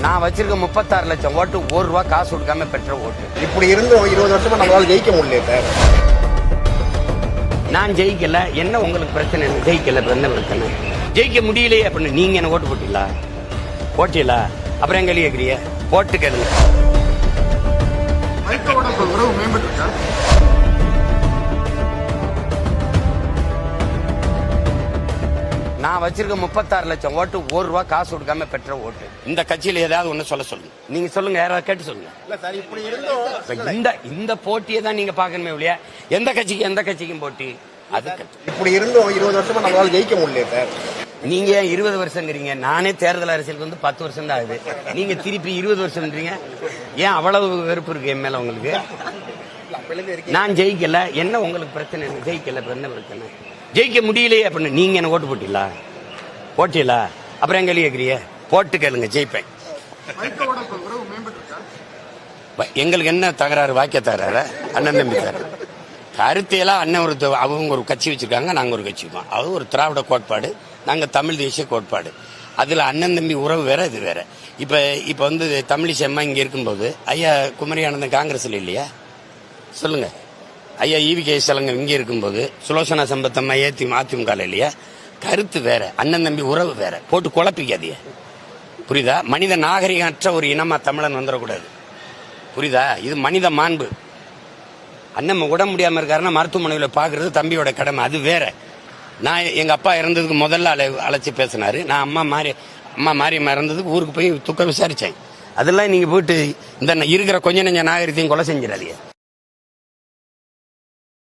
நான் வச்சிருக்க 36 லட்சம் ஓட்டு ₹1 காசு கொடுக்காம பெற்ற ஓட்டு. இப்படி இருந்தும் 20 வருஷமா நம்மளால ஜெயிக்க முடியல சார். நான் ஜெயிக்கல, என்ன உங்களுக்கு பிரச்சனை? ஜெயிக்கல, என்ன பிரச்சனை? ஜெயிக்க முடியலையே அப்படின்னு நீங்க என்ன ஓட்டு போட்டீங்களா? போட்டீங்களா? அப்புறம் எங்க கேட்குறீங்க? போட்டு கேளுங்க. நான் வச்சிருக்க 36 லட்சம் ஓட்டு ₹1 காசு கொடுக்காம பெற்ற ஓட்டு. இந்த கட்சியில ஏதாவது ஒண்ணு சொல்ல சொல்லுங்க. நீங்க சொல்லுங்க, யாராவது கேட்டு சொல்லுங்க. இல்ல சார், இப்படி இருந்தும் இந்த போட்டியை தான் நீங்க பாக்கணுமே இல்லையா? எந்த கட்சிக்கும் போட்டி? அது இப்படி இருந்தும் 20 வருஷமா நம்மளால ஜெயிக்க முடியல சார். நீங்க 20 வருஷங்கிறீங்க, நானே தேர்தல் அரசியலுக்கு வந்து 10 வருஷம் தான் ஆகுது. நீங்க திருப்பி 20 வருஷம்ன்றீங்க. ஏன் அவ்வளவு வெறுப்பு இருக்கு என் மேல உங்களுக்கு? நான் ஜெயிக்கல, என்ன உங்களுக்கு பிரச்சனை? ஜெயிக்கல, என்ன பிரச்சனை? ஜெயிக்க முடியலையே அப்படின்னு நீங்க என்ன ஓட்டு போட்டீங்களா? போட்டீங்களா? அப்புறம் எங்க கேட்குறீங்க? போட்டு கேளுங்க, ஜெயிப்பேன். எங்களுக்கு என்ன தகராறு? வாக்கிய தகராறு, அண்ணன் தம்பி தகராறு. கருத்தையெல்லாம் அண்ணன் அவங்க ஒரு கட்சி வச்சிருக்காங்க, நாங்க ஒரு கட்சி இருக்கோம். அது ஒரு திராவிட கோட்பாடு, நாங்க தமிழ் தேசிய கோட்பாடு. அதுல அண்ணன் தம்பி உறவு வேற, இது வேற. இப்ப வந்து தமிழிசை அம்மா இங்க இருக்கும்போது ஐயா குமரி ஆனந்தன் காங்கிரஸ்ல இல்லையா? சொல்லுங்க. ஐயா ஈவி.கே. சலங்க இங்க இருக்கும்போது சுலோசனா சம்பத்தம்மா அதிமுக இல்லையா? கருத்து வேற, அண்ணன் தம்பி உறவு வேற. போட்டு குழப்பிக்காதீங்க, புரியுதா? மனித நாகரிகமற்ற ஒரு இனமா தமிழன் வந்துடக்கூடாது, புரியுதா? இது மனித மாண்பு. அண்ணன் உடம்பு முடியாம இருக்காருன்னா மருத்துவமனையில் பாக்குறது தம்பியோட கடமை, அது வேற. நான் எங்க அப்பா இறந்ததுக்கு முதல்ல அழைச்சி பேசினாரு. நான் அம்மா மாரியம்மா இறந்ததுக்கு ஊருக்கு போய் துக்கம் விசாரிச்சேன். அதெல்லாம் நீங்க போயிட்டு இந்த இருக்கிற கொஞ்ச நெஞ்ச நாகரிகத்தையும் கொலை செஞ்சிடாதீங்க.